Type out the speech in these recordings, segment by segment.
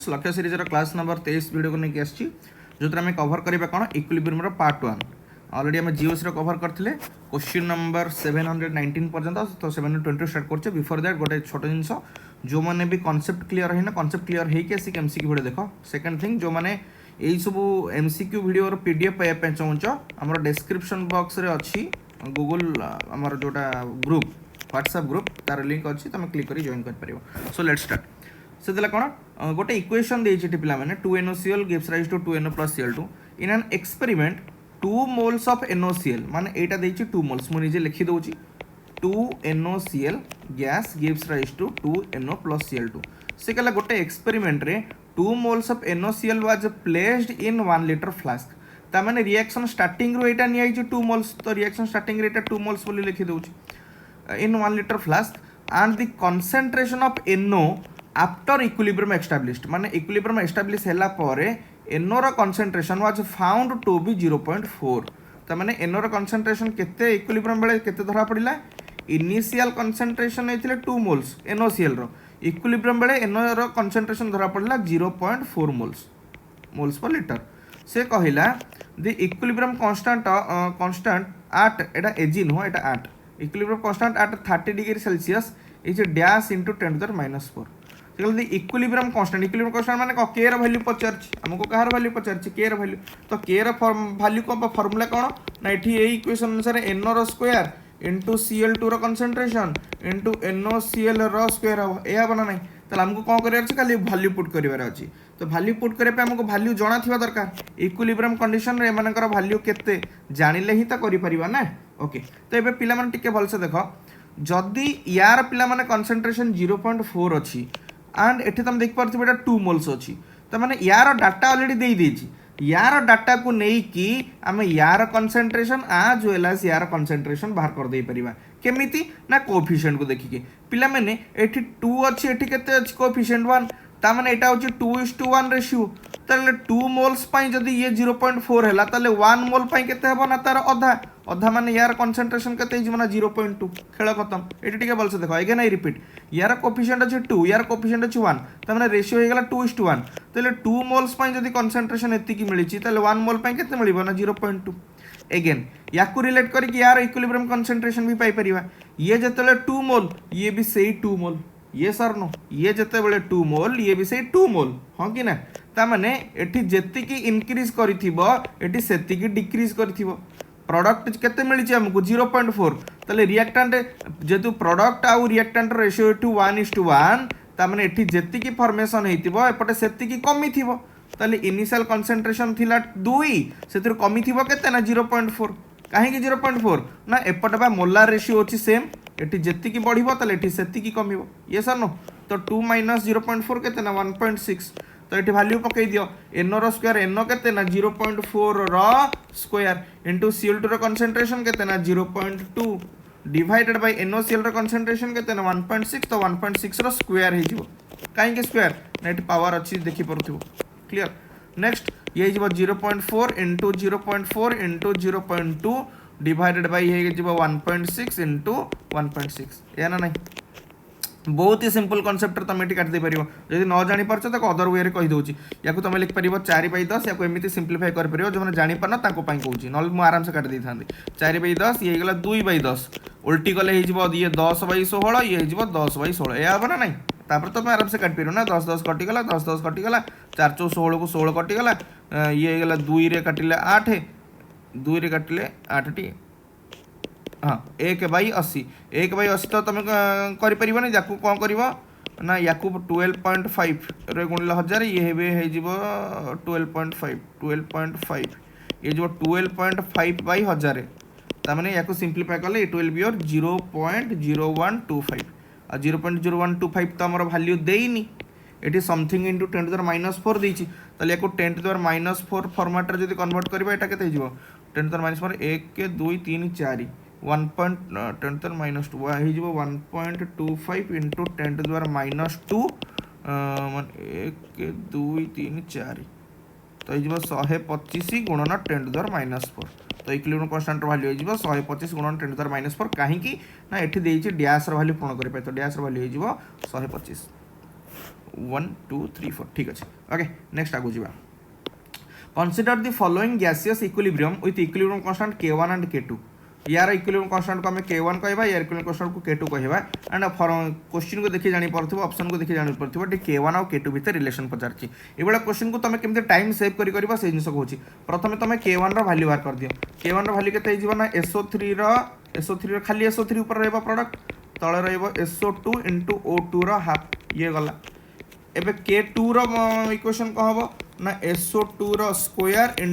लक्ष्य series class number 23 video को लेकिन आसी जो आम कभर करवा कौन इक्विलिब्रियम पार्ट 1 ऑलरेडी आम जीओसी कभर करते क्वेश्चन नंबर 719 पर्यंत तो 720 स्टार्ट करछे बिफोर दैट गोटे छोट जिनस जो मैंने भी कॉन्सेप्ट क्लियर है ना कॉन्सेप्ट क्लियर होइके आसिक एमसीक्यू वीडियो देख सेकंड थिंग जो मैंने यही सब एमसीक्यू वीडियो पीडीएफ पाइबा चाहूच आम डिस्क्रिप्शन बॉक्स रे अच्छी गूगल आमर जोटा ग्रुप व्हाट्सएप ग्रुप तार लिंक अच्छी तुम क्लिक कर जॉइन कर सो लेट्स स्टार्ट से कौन गोटे इक्वेशन देती पे 2NOCl gives rise to 2NO plus Cl2 in an experiment 2 moles of NOCl माने एटा देछि 2 moles मु निजे लिखि दोछि 2NOCl gas gives rise to 2NO plus Cl2 से कला गोटे एक्सपेरिमेंट रे 2 moles of NOCl was placed in 1 liter flask ता माने रिएक्शन स्टार्टिंग रो एटा निया 2 moles तो रिएक्शन स्टार्टिंग रे एटा 2 moles बोली लिखि दोछि in 1 liter flask and the concentration of NO after equilibrium established माने इक्विलिब्रियम एस्टाब्लिश हैला परे NO रो concentration was found to be 0.4 त माने NO रो कंसंट्रेशन केते इक्विलिब्रियम बेले केते धरा पड़िला इनिशियल कंसंट्रेशन हेतिले 2 मोल्स NOCl रो इक्विलिब्रियम बेले NO रो कंसंट्रेशन धरा पड़िला 0.4 मोल्स पर लीटर से कहिला the equilibrium constant eight Etah AG no Etah at equilibrium constant eight 30 degree Celsius is dash into 10⁻⁴ equilibrium constant माने के रो वैल्यू पचारछि हमको कहार वैल्यू पचारछि के रो वैल्यू तो के रो वैल्यू को फार्मूला कोन ना एठी ए इक्वेशन अनुसार NO रो स्क्वायर इनटू Cl2 रो कंसंट्रेशन इनटू NOCl रो स्क्वायर हो एया बना नै त हमको कोन करियार छै खाली वैल्यू पुट करिवार अछि तो वैल्यू पुट करे पे हमको वैल्यू जाना थिबा दरकार इक्विलिब्रियम कंडीशन रे मानकर वैल्यू केते जानिले ही त करि परिबा ना ओके तो एबे पिला माने टिके भलसे देखो जदि यार पिला माने कंसंट्रेशन 0.4 अछि एंड एठी तुम देख पारथि बेटा 2 मोल्स अछि त माने यार डाटा ऑलरेडी देई देछि यार डाटा को नेई कि आमे यार कंसंट्रेशन आज वेल एज यार कंसंट्रेशन बाहर कर देई परिबा केमिति ना कोएफिशिएंट को देखिके पिला माने एठी 2 अछि एठी केते अछि कोएफिशिएंट 1 ता माने एटा होछि 2:1 रेशियो ताले 2 मोल्स पई जदी ये 0.4 हैला ताले 1 मोल पई केते हेबो ना तार आधा माने यार कंसंट्रेशन केते हिजो ना 0.2 खेल खत्म एटी टिके बोलसे देखो अगेन आई रिपीट यार कोएफिशिएंट अछि 2 यार कोएफिशिएंट अछि 1 ता माने रेशियो हे गेला 2:1 ताले 2 मोल्स पई जदी कंसंट्रेशन एति की मिलिछि ताले 1 मोल पई केते मिलिबो ना 0.2 अगेन याकू रिलेट करी कि यार इक्विलिब्रियम कंसंट्रेशन भी पाई परिबा ये जतले 2 मोल ये भी सही 2 मोल ये सर नो ये जते बेले 2 मोल ये भी सही 2 मोल हां कि ना ता माने एठी जेति की इंक्रीज करिथिबो एठी सेति की डिक्रीज करिथिबो प्रोडक्ट केते मिलिछि हमको 0.4 तले रिएक्टेंट जेतु प्रोडक्ट आ रिएक्टेंट रेशियो टू 1:1 ता माने एठी जेति की फॉर्मेशन हेतिबो एपटे सेति की कमी थिबो तले इनिशियल कंसंट्रेशन थिला 2 सेतिर कमी थिबो केते ना 0.4 काहे कि 0.4 ना एपटे बा मोलार रेशियो अछि सेम एठी जेति की बढ़िबो तले एठी सेति की कमिबो ये सर नो तो 2 - 0.4 केते ना 1.6 तो ये वैल्यू पकई दियो NO रो स्क्वायर NO केते ना 0.4 रो स्क्वायर इनटू Cl2 रो कंसंट्रेशन केते ना 0.2 डिवाइडेड बाय NOCl रो कंसंट्रेशन केते ना 1.6 तो 1.6 रो स्क्वायर हे जिवो काहे के स्क्वायर नेट पावर अछि देखि परथिबो क्लियर नेक्स्ट ये जिवो 0.4 इनटू 0.4 इनटू 0.2 डिवाइडेड बाय हे जिवो 1.6 इनटू 1.6 या ना नहीं बहुत ही सिंपल कॉन्सेप्ट तुम ये काट दे पारिबो जदि न जानि परछ त अदर वे रे कहि दोछि याकू तुम लिख पारिबो 4/10 याकू एमिति सिंपलीफाई कर पारिबो जो माने जानि परना ताको पई कहूछि नल मु आराम से काट दै थांदी 4/10 ये गेला 2/10 उल्टी गले हे जिवो ये 10/16 ये जिवो 10/16 या बना नहीं तापर तुम आराम से काट पारिबो ना 10 कटि गला 10 कटि गला 4 4 16 को 16 कटि गला ये गेला 2 रे काटिले 8 2 रे काटिले 8 टी हाँ 1/80 तो तुम कर याकू कौन कर ना याकू 12.5 रे गुणिले 1000 ये है 12.5 ये जो 12.5/1000 ताने याकू सिंपलीफाई कले इट विल बी योर 0.0125 आ 0.0125 तो हमर वैल्यू देइनी एटी समथिंग इनटू 10⁻⁴ देछि ताले याकू 10⁻⁴ फॉर्मेट रे जदी कन्वर्ट करबा एटा केते हिजो 10⁻⁴ 1 के 2 3 4 1.10⁻2 हे जिवो 1.25 इनटू 10⁻2 माने 1 2 3 4 तो हे जिवो 125 गुणन 10⁻⁴ तो इक्विलिब्रियम कांस्टेंट वैल्यू हे जिवो 125 गुणन 10⁻⁴ काहे कि ना एठी देइछि डैश रो वैल्यू पूर्ण करि पाए तो डैश रो वैल्यू हे जिवो 125 1 2 3 4 ठीक अच्छे ओके नेक्स्ट आगु जा consider the following gaseous equilibrium with equilibrium constant K1 and K2 यार इक्विलिब्रियम कांस्टेंट को आम K1 कहवा यार इक्विलिब्रियम कांस्टेंट को K2 कहवा एंड क्वेश्चन को देखि जानि परथिबो ऑप्शन को देखि जानि परथिबो डी K1 और K2 भितर रिलेशन पचारछि एबेला क्वेश्चन को तमे केमते टाइम सेव करि करबा से जिंस कहूछि प्रथमे तमे K1 रो वैल्यू बाहर कर दियो K1 रो वैल्यू केते हिजबो ना SO3 रो खाली SO3 ऊपर रहबो प्रोडक्ट तळे रहबो SO2 * O2 रो हाफ ये गला एबे K2 रो इक्वेशन को हबो ना SO2 रो square *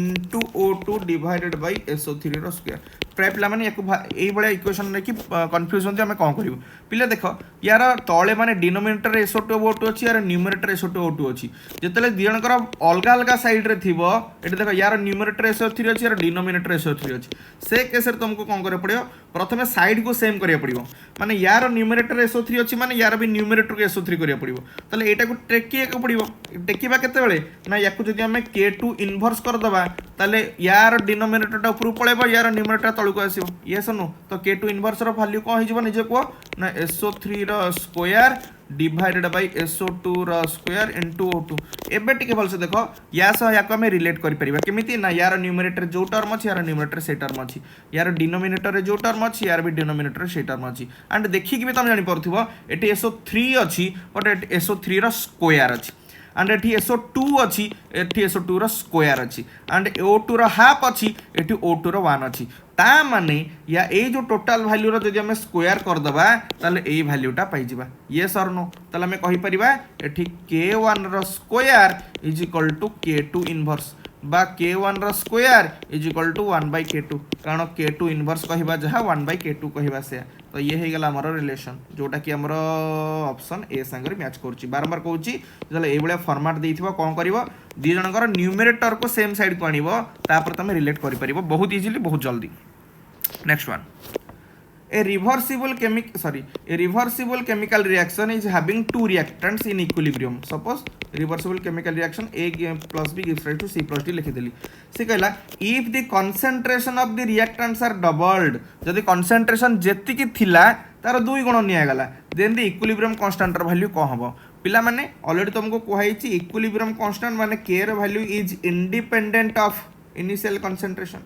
O2 divided by SO3 रो स्क्वायर प्राय पिला माने यही भाया इक्वेशन देखिए कन्फ्यूज होती आम कौन करूँ पिला देख यार तले माने डिनोमिनेटर SO2 O2 अच्छी यार न्यूमरेटर SO2 O2 अच्छी जिते दी जनकर अलग अलग सैड्रे थी ये देख यार न्यूमरेटर SO3 अच्छी यार डिनोमिनेटर SO3 अच्छी से केस तुमको कौन करा पड़ो प्रथम सैड को सेम करा पड़ो माने यार न्यूमरेटर SO3 अच्छी माने यार भी न्यूमरेटर को SO3 करा पड़ो ताले एटा को टेकिया पड़ो टेकिबा केतेबेले ना याकू जदि आम K2 इनवर्स करदबा ताले यार डिनोमिनेटरटा ऊपर पळेबो यार न्यूमरेटर तळको आसीबो यस नो तो K2 इनवर्स रो वैल्यू कोन हिजबो निजे को ना SO3 रो स्क्वायर डिवाइडेड बाय SO2 रो स्क्वायर * O2 एबे टिके भल से देखो या सह याको हम रिलेट करि परिबा केमिति ना यार न्यूमरेटर जो टर्म अछि यार न्यूमरेटर से टर्म अछि यार डिनोमिनेटर रे जो टर्म अछि यार भी डिनोमिनेटर से टर्म अछि एंड देखि कि भी तुम जानि परथिबो एटी SO3 अछि बट SO3 रो स्क्वायर अछि एंड एटी SO2 अच्छी एटी SO2 रो स्क्वायर अच्छी एंड O2 रो हाफ अच्छी एटी O2 रो 1 अच्छी ता माने या ए जो टोटल वैल्यू रो जदि हम स्क्वायर कर दबा ताले ए वैल्यूटा पाई जिबा यस और नो ताले हम कहि परिबा एटी K1 रो square is equal to K2 inverse बा K1 रो square is equal to 1/K2 कारण K2 इनवर्स कहबा जहा 1/K2 कहबा से तो ये हो गला हमरो रिलेशन जोटा कि हमरो ऑप्शन ए संगे मैच करछि बारंबार कहूछि जले ए बळे फॉर्मेट देइथिबो कोन करबो दी जनकर न्यूमरेटर को सेम साइड को आनिबो तापर तमे रिलेट करि परिबो बहुत इजीली बहुत जल्दी next one a reversible chemical reaction is having two reactants in equilibrium suppose reversible chemical reaction A plus B gives rise to C plus D लिखि देली से कहला if the concentration of the reactants are doubled जदि concentration जेति की थिला तार दुई गुण निया गला then the equilibrium constant ର value को हबो पिला माने ऑलरेडी तुमको कहैछि equilibrium constant माने K ର value is independent of initial concentration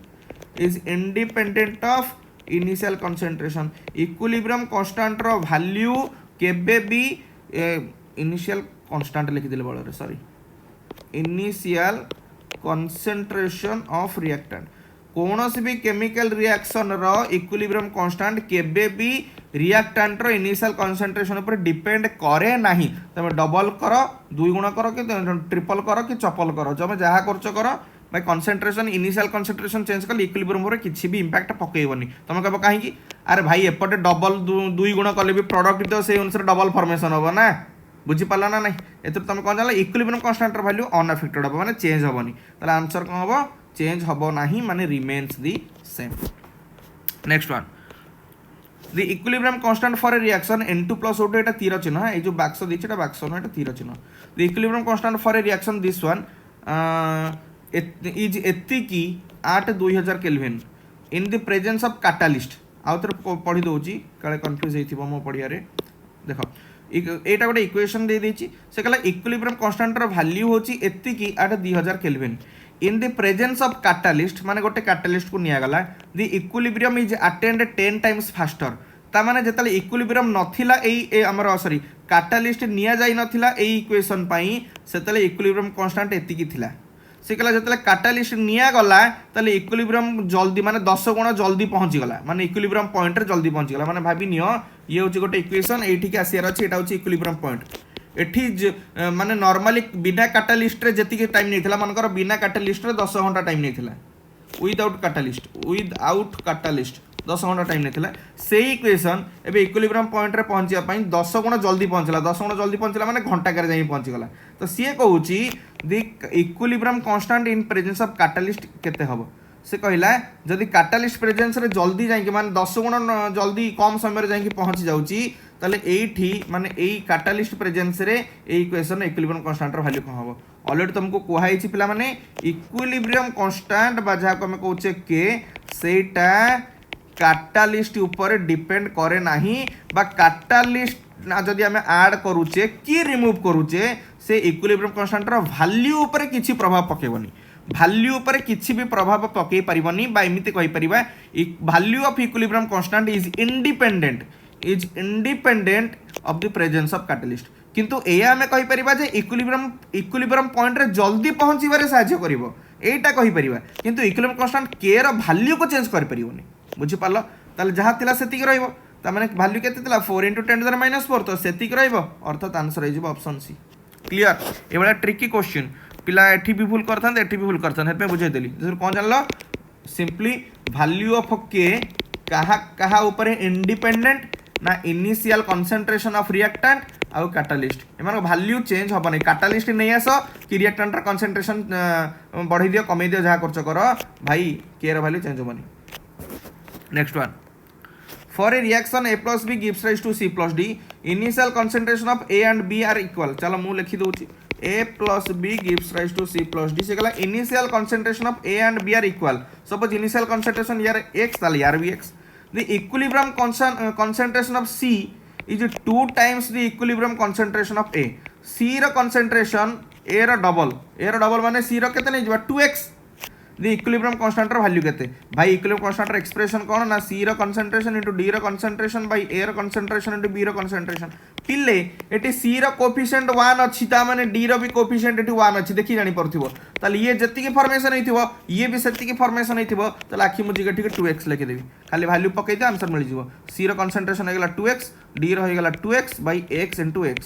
equilibrium constant रो वैल्यू केबे भी इनिशियल कांस्टेंट लिखि देले बळे sorry initial concentration of reactant कोनोसी भी केमिकल रिएक्शन रो इक्विलिब्रियम कांस्टेंट केबे भी रिएक्टेंट रो इनिशियल कंसंट्रेशन ऊपर डिपेंड करे नाही तमे डबल करो दुई गुणा करो कि ट्रिपल करो कि चपल करो जमे जहा करचो करो भाई कंसंट्रेशन इनिशियल कंसंट्रेशन चेंज कले इक्विलिब्रियम रे किछि भी इंपैक्ट पकेइबनी तमे कहबो काहे अरे भाई एपटे डबल दुई गुण कले भी प्रोडक्ट तो से अनुसार डबल फॉर्मेशन होबो ना बुझी पाला ना नहीं एत तुम कौन जाला इक्विलिब्रियम कांस्टेंट रो वैल्यू अनअफेक्टेड होबो माने चेंज होबनी ताले आंसर कोन होबो चेंज होबो नाही माने remains the same next one the equilibrium constant for a reaction N2 + O2 एटा तीर चिन्ह ए जो बाक्स दिछि एटा बाक्स न एटा तीर चिन्ह the equilibrium constant for a reaction this one is एतिकी 8-2000 kelvin in the presence of catalyst आउतर पढ़ी दउची काले कंफ्यूज हेथिबो मो पढ़िया रे देखो एटा गोटे इक्वेशन दे देछि से कहला इक्विलिब्रियम कांस्टेंट रो वैल्यू होची एतिकी 8-2000 kelvin in the presence of catalyst माने गोटे कैटालिस्ट को निया गला the equilibrium is attend 10 times faster ता माने जेतले इक्विलिब्रियम नथिला एई हमर सॉरी कैटालिस्ट निया जाई नथिला एई इक्वेशन पई सेतले इक्विलिब्रियम कांस्टेंट एतिकी थिला से कहला जतले कैटालिस्ट निया गला तले इक्विलिब्रियम जल्दी माने 10 गुण जल्दी पहुंची गला माने इक्विलिब्रियम पॉइंट रे जल्दी पहुंची गला माने भाबी नियो ये होची गोटे इक्वेशन एठी के आसियार अछि एटा होची इक्विलिब्रियम पॉइंट एठी माने नॉर्मली बिना कैटालिस्ट रे जति के टाइम नैथिला मानकर बिना कैटालिस्ट रे 10 घंटा टाइम नैथिला विदाउट कैटालिस्ट 10 घंटा टाइम नैथिला से इक्वेशन एबे इक्विलिब्रियम पॉइंट रे पहुंचिया पई 10 गुण जल्दी पहुंचला 10 गुण जल्दी पहुंचला माने घंटा करे जाई पहुंची गला तो सी कहूची the equilibrium constant in presence of catalyst केते हबो से कहला जदि कैटालिस्ट प्रेजेंस रे जल्दी जाई कि माने 10 गुण जल्दी कम समय रे जाई कि पहुंची जाउची ताले एठी माने एई कैटालिस्ट प्रेजेंस रे ए इक्वेशन इक्विलिब्रियम कांस्टेंट रो वैल्यू कोन हबो ऑलरेडी तुमको कोहाई छि पिला माने इक्विलिब्रियम कांस्टेंट बाजा को हम कहूचे के सेटा कैटालिस्ट ऊपर डिपेंड करे नाही बा कैटालिस्ट ना जदि आम आड करुचे कि रिमूव करुचे से इक्विलिब्रियम कांस्टेंट रो वैल्यू ऊपर किछि प्रभाव पकेबनी वैल्यू ऊपर किछि भी प्रभाव पकई परिबनी बा एमिति कहि परिबा value of equilibrium constant is independent of the presence of catalyst किंतु एया हमें कहि परिबा जे इक्विलिब्रियम पॉइंट रे जल्दी पहुंचीबारे सहायता करिवो एटा कहि परिबा किंतु इक्विलिब्रियम कांस्टेंट के रो वैल्यू को चेंज कर परिबोनी बुझि पालो ताले जहा थिला सेतिक रहइबो ता माने वैल्यू केते थिला 4 * 10⁻⁴ तो सेतिक रहइबो अर्थात आंसर हो ऑप्शन सी क्लियर एबडा ट्रिकी क्वेश्चन पिला एठी भी भूल करथान एठी भी भूल करथान हेतमे बुझाइ देली जर कोन जानलो सिंपली वैल्यू ऑफ के कहा ऊपर इंडिपेंडेंट ना इनिशियल कंसंट्रेशन ऑफ रिएक्टेंट आउ कैटलिस्ट एमान वैल्यू चेंज हबनी कैटलिस्ट नै आसो कि रिएक्टेंट रा कंसंट्रेशन बढ़ाई दियो कमे दियो जहा करछ कर भाई के रा वैल्यू चेंज हबनी next one for a reaction A plus B gives rise to C plus D initial concentration of A and B are equal चलो मु लिखि दउची A plus B gives rise to C plus D से गला initial concentration of A and B are equal suppose initial concentration यार x ताले यार भी x the equilibrium concentration of C is 2 times the equilibrium concentration of A C रो concentration A रो double माने C रो केते नै जबा 2x the equilibrium constant रो वैल्यू केते भाई equilibrium constant रो एक्सप्रेशन कोन ना C रो concentration into D रो concentration by A रो concentration into B रो concentration पिले एटी C रो कोएफिशिएंट 1 अछि ता माने D रो भी कोएफिशिएंट एटी 1 अछि देखि जानि परथिबो ताले ये जति की फॉर्मेशन हेतिबो ये भी सेति की फॉर्मेशन हेतिबो ताले आखि मुजी के ठीक 2x लिखि देबी खाली वैल्यू पकै दे आंसर मिल जिवो C रो concentration हे गेला 2x D रो हे गेला 2x by x into x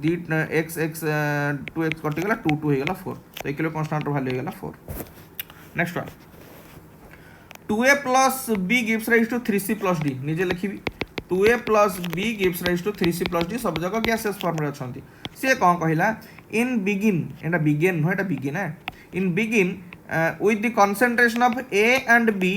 D x 2x कटि गेला 2 2 हे गेला 4 तो इक्विलिब्रियम कांस्टेंट रो वैल्यू हे गेला 4 next one 2a plus b gives rise to 3c plus d निजे लिखिबी 2a plus b gives rise to 3c plus d सब जगह gases form रे अछंती से कोन कहिला इन बिगिन एटा बिगिन हो एटा बिगिन है इन begin with the concentration of a and b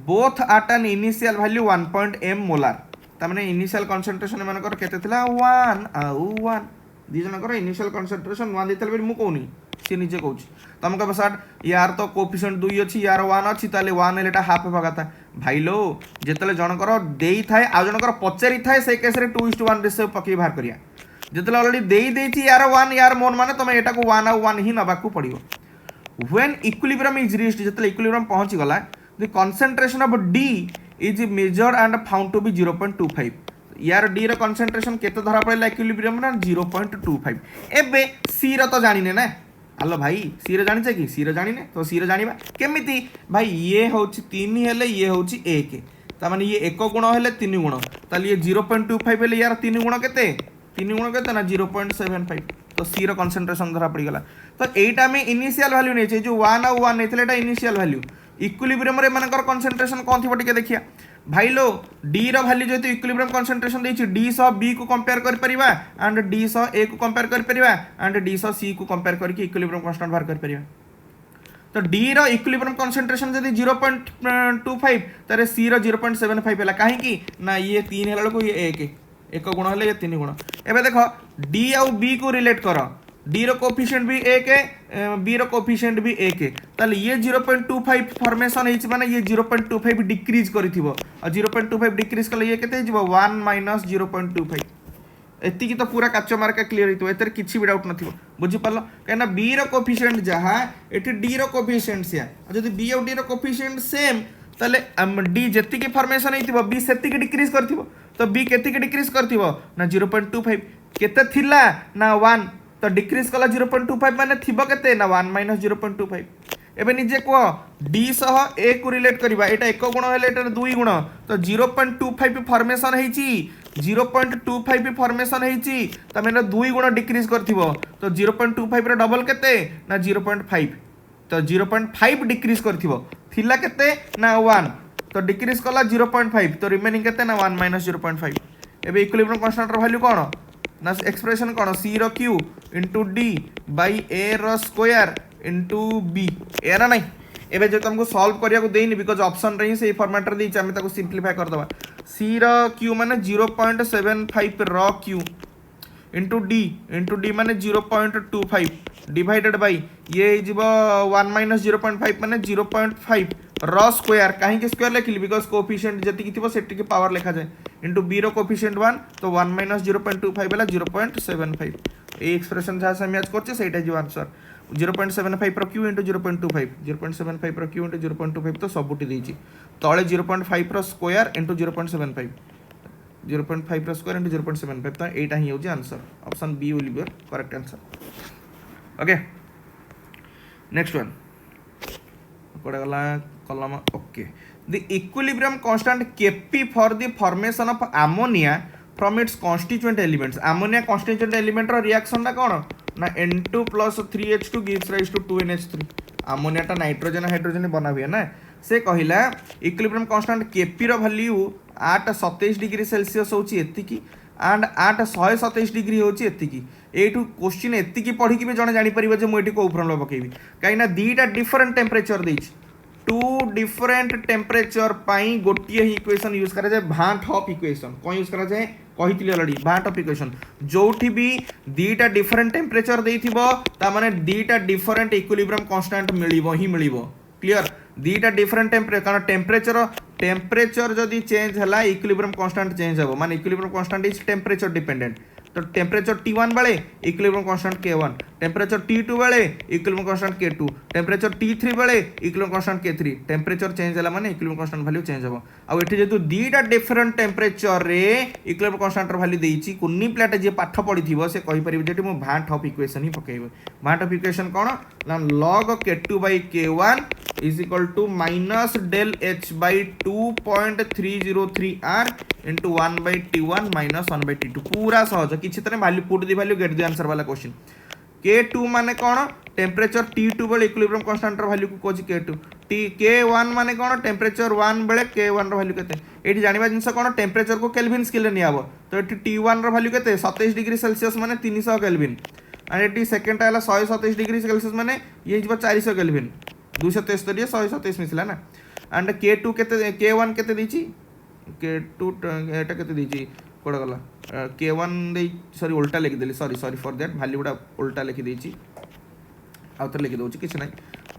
both at an initial value 1.m molar ता माने इनिशियल कंसंट्रेशन मानकर केते थिला 1 आउ 1 दी जनकर इनिशियल कंसंट्रेशन 1 दितल बेर मु कोनी से निजे कहूँ तुमको बसाट यार तो कोफिशिएंट 2 अच्छी यार 1 अच्छी ताले 1 हेलेटा हाफ हेबा था भाई लो जेतले जनकर देई थाए आ जनकर पचारि थाए से केस रे 2:1 रेशियो पकई बाहर करिया जेतले ऑलरेडी देई देछि यार 1 यार मोन माने तुम एटा को 1 आउ 1 ही नबाकू पड़ियो व्हेन इक्विलिब्रियम इज रीच्ड जेतले इक्विलिब्रियम पहुंची गला the concentration of D is measured and found to be 0.25 यार D रो कंसंट्रेशन केते धरा पड़ला इक्विलिब्रियम ना 0.25 एबे C रो तो जानिने ना हेलो भाई सी रे जानि कि सी रे जानिने तो सी रे जानिबा केमिति भाई ये होची 3 हेले ये होची 1 ता माने ये 1 गुण हेले 3 गुण ताले ये 0.25 हेले यार 3 गुण केते ना 0.75 तो सी रो कंसंट्रेशन धरा पड़ी गला तो एटा में इनिशियल वैल्यू नै छै जो 1 और 1 नेथले एटा इनिशियल वैल्यू इक्विलिब्रियम रे मानकर कंसंट्रेशन कोन थिबो टिके देखिया भाई लो D रो वैल्यू जेतु इक्विलिब्रियम कंसंट्रेशन देछि D सह B को कंपेयर कर परिबा एंड D सह A को कंपेयर कर परिबा एंड D सह C को कंपेयर करके इक्विलिब्रियम कांस्टेंट बाहर कर परिबा तो D रो इक्विलिब्रियम कंसंट्रेशन जदी 0.25 तारे C रो 0.75 हला काहे की ना ये 3 हला को ये 1 गुण हले ये 3 गुण एबे देखो D और B को रिलेट करो D रो कोएफिशिएंट भी 1 है B रो कोएफिशिएंट भी 1 है ताले ये 0.25 फॉर्मेशन हिच माने ये 0.25 डिक्रीज करिथिबो और 0.25 डिक्रीज कले ये केते हिजबो 1 - 0.25 एति की तो पूरा काचो मार्का क्लियर हितो एतर किछि भी डाउट नथिबो बुझि पालो केना B रो कोएफिशिएंट जहा एठी D रो कोएफिशिएंट से जदी B और D रो कोएफिशिएंट सेम ताले D जेति की फॉर्मेशन हिथिबो B सेति की डिक्रीज करथिबो तो B केति की डिक्रीज करथिबो ना 0.25 केते थिला ना 1 तो डिक्रीज कला 0.25 माने थिबो केते ना 1 - 0.25 एबे निजे को D सह A को रिलेट करबा एटा 1 गुण हेले एटा 2 गुण तो 0.25 फॉर्मेशन हेची 0.25 फॉर्मेशन हेची त माने 2 गुण डिक्रीज करथिबो तो 0.25 रो डबल केते ना 0.5 तो 0.5 डिक्रीज करथिबो थिला केते ना 1 तो डिक्रीज कला 0.5 तो रिमेनिंग केते ना 1 - 0.5 एबे इक्विलिब्रियम कांस्टेंट रो वैल्यू कोन ना एक्सप्रेशन कोन C रो Q into D by A रो स्क्वायर into B एरा नहीं एबे जो तुमको सॉल्व करिया को देइनी बिकॉज़ ऑप्शन रही से फॉर्मेट रे दी हम ताको सिंपलीफाई कर दबा C रो Q माने 0.75 रो Q इंटू डी माने 0.25 डिवाइडेड बाई ये वन माइनस 0.5 माने 0.5 र स्क्वायर कहीं स्क्वायर लिखिली बिकज कोफिशिएंट जति थी से पावर लिखा जाए इंटू बी रो कोफिशिएंट 1 तो 1 माइनस 0.25 है 0.75 ये एक्सप्रेशन जहाँ से मैच करछे सेटा जो आंसर 0.75 रो क्यू इंटू 0.25 0.75 रो क्यू इंटू 0.25 तो सबुटी देछि तळे 0.5 रो स्क्वायर इंटू 0.75 0.5 रो स्क्वायर इंटू 0.75 तो एटा ही होछि answer option B will be correct answer okay next one कोडा गला column okay the equilibrium constant Kp for the formation of ammonia from its constituent elements ammonia constituent element रो reaction ना कोन ना N2 + 3H2 gives rise to 2NH3 ammonia टा nitrogen hydrogen बना हुआ ना से कहिला इक्विलिब्रियम कांस्टेंट Kp रो वैल्यू 827 डिग्री सेल्सियस होची एतिकी एंड 827 डिग्री होची एतिकी एठू क्वेश्चन एतिकी पढ़ी कि जने जानि परिबो जे मु एठी को फॉर्मुला पकेबी काइना दीटा डिफरेंट टेम्परेचर देछि टू डिफरेंट टेम्परेचर पाई गोटिए ही इक्वेशन यूज करा जाए भांट ऑफ इक्वेशन कौन यूज करा जाए कही ऑलरेडी भांट ऑफ इक्वेशन जोठी भी दीटा डिफरेंट टेम्परेचर देइथिबो ता माने दीटा डिफरेंट इक्विलिब्रियम कांस्टेंट मिलिबो ही मिलिबो क्लियर दीटा डिफरेंट टेम्परेचर कारण टेम्परेचर जदि चेंज हला इक्विलिब्रियम कांस्टेंट चेंज हो माने equilibrium constant is temperature dependent तो टेम्परेचर T1 बेले equilibrium constant K1 temperature T2 बेले equilibrium constant K2 temperature T3 बेले equilibrium constant K3 temperature change होला माने इक्विलिब्रियम कांस्टेंट वैल्यू चेंज हो आ एठी जेतु दीटा डिफरेंट टेम्परेचर रे इक्विलिब्रियम कांस्टेंट रो वैल्यू देइची कुन्नी प्लेट जे पाठ पढिथिबो से कहि परिबे जेठी मु भांट ऑफ इक्वेशन ही पकेइबो भांट ऑफ इक्वेशन कोन log K2 by K1 is equal to minus del H by 2.303 R into 1 by T1 minus 1 by T2 पूरा सहज किछि तने value put the value get the answer वाला question K2 माने कोन temperature T2 बेले equilibrium constant रो value को कोछि K2 K1 माने कोन टेम्परेचर 1 बेले K1 रो वैल्यू केते एठी जानिबा जिंस कोन टेम्परेचर को केल्विन स्केल रे नियाबो तो एठी T1 रो वैल्यू केते 27 डिग्री सेल्सियस माने 300 केल्विन एंड एटी सेकंड आला 127 डिग्री सेल्सियस माने ये हिजबो 400 केल्विन 273 127 मिसला ना एंड K2 केते K1 केते दीची K2 एटा केते दीची कोडा गला K1 दे सॉरी उल्टा लिख देली सॉरी फॉर दैट वैल्यू गुडा उल्टा लिख देची आउतर लिख दोची किछ नै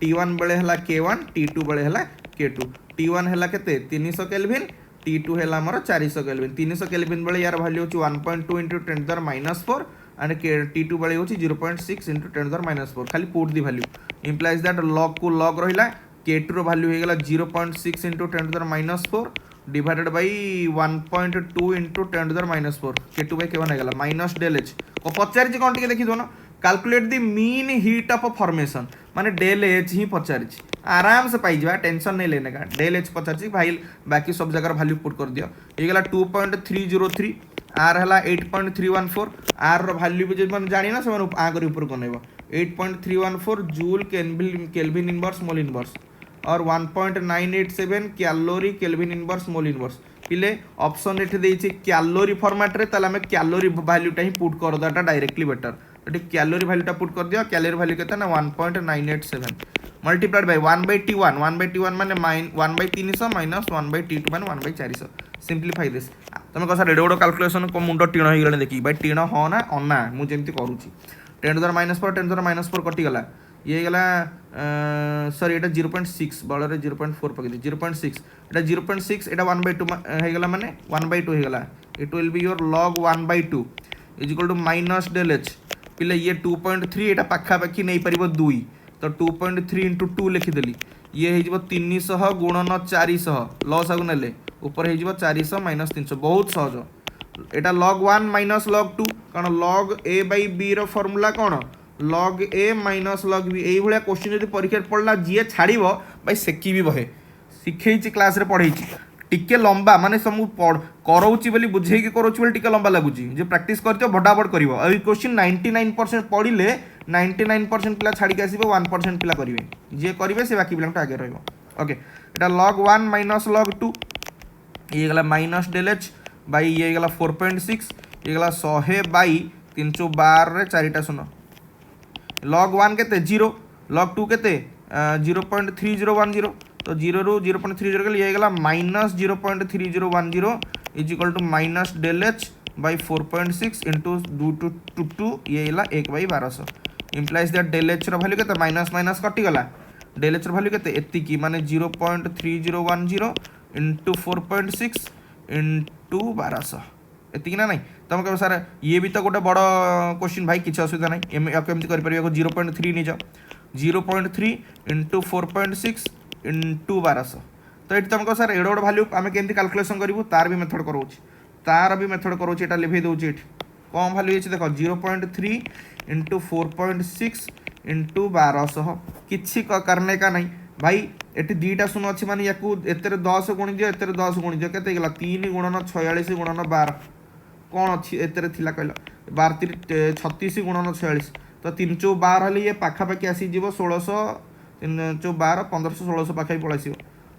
T1 बेले हला K1 T2 बेले हला K2 T1 हला केते 300 केल्विन T2 हला हमर 400 केल्विन 300 केल्विन बेले यार वैल्यू होची 1.2 into 10 - 4 and T2 बेले होची 0.6 into 10 - 4 खाली put the value implies that log को log रहिला K2 रो वैल्यू हे गेला 0.6 into 10 - 4 divided by 1.2 into 10 - 4 K2 by K1 हे गेला minus del H को पचारि जे कोन टिके देखि दोनो calculate the mean heat of formation माने del H ही पचारि आराम से पाई जवा टेंशन नहीं लेने का del H पचारि भाई बाकी सब जगह वैल्यू पुट कर दियो हे गेला 2.303 R हला 8.314 R रो वैल्यू भी जे मन जानि ना से आ करी ऊपर कोनेबो 8.314 joule kelvin inverse mole inverse और 1.987 calorie kelvin inverse mole inverse पिले ऑप्शन एठी देछि कैलोरी फॉर्मेट रे ताले हमें कैलोरी वैल्यू टा ही पुट कर दाटा डायरेक्टली बेटर एठी कैलोरी वैल्यू टा पुट कर दियो कैलोरी वैल्यू केता ना 1.987 मल्टीप्लाइड बाय 1/T1 1/T1 माने 1/300 माइनस 1/T2 माने 1/400 सिंपलीफाई दिस तमे कसा रेडोडो कैलकुलेशन को मुंडो टीण हो गले देखि भाई टीण हो ना अन्ना मु जेमति करूची 10 - 4 कटि गला ये गला सॉरी एटा 0.6 बळ रे 0.4 पके 0.6 एटा 0.6 एटा 1/2 हे गला माने 1/2 हे गला it will be your log 1/2 is equal to minus del H पिले ये 2.3 एटा पाखा पाखी नै परिबो 2 तो 2.3 into 2 लिखि देली ये हे जिवो 300 गुणन 400 लॉस आगु नेले ऊपर हे जिवो 400 - 300 बहुत सहज एटा log 1 माइनस log 2 कारण log a by b रो फार्मूला कोन log a minus log b एई भलिया क्वेश्चन जदि परीक्षा पड़ला जीए छाड़ीबो भाई सेकी भी बहे सिखैछि क्लास रे पढैछि टिके लंबा माने समु करौछि बोली बुझेई के करौछि बोली टिके लंबा लागुछि जे प्रैक्टिस करतो बडाबड करिवो आ क्वेश्चन 99% पढिले 99% पिला छाड़ी के आसीबो 1% पिला करिवे जे करिवे से बाकी पिला आगे रहइबो ओके एटा log 1 माइनस log 2 ये गला माइनस del H बाई ये गला 4.6 ये गला 100 बाई 312 रे 4टा सुनो log 1 केते 0 log 2 केते 0.3010 तो 0 रू 0.30 के लिए गला minus 0.3010 is equal to minus del H by 4.6 into 2 ये ହେଲା 1/1200 implies that del h ର value केते माइनस माइनस कटि गला del h ର value केते एति की माने 0.3010 into 4.6 into 1200 एति ना नहीं तुम कह सर ये भी तो गोटे बड़ क्वेश्चन भाई किसी असुविधा नहीं एमती कर 0.3 नहीं जाओ 0.3 into 4.6 into 1200 तो ये तुमको सर एड गोटे भाल्यू आम के कैलकुलेसन करूँ तार भी मेथड करोच तार भी मेथड करोच ये लिखे दूसरी ये कम भाल्यू ये देख 0.3 into 4.6 into 1200 किसी करने का नहीं भाई ये दीटा शून्य अच्छी माने या 10 गुणी दियो 10 गुणी दियो के 3 गुणन 46 गुणन 12 कौन अच्छी एते थिला कहल 12 36 गुणन 46 तो 3 चौ 12 हेले ये पाखापाखि आसीज 1600 3 चौ 12 1500 1600 पाखापाखि पलैस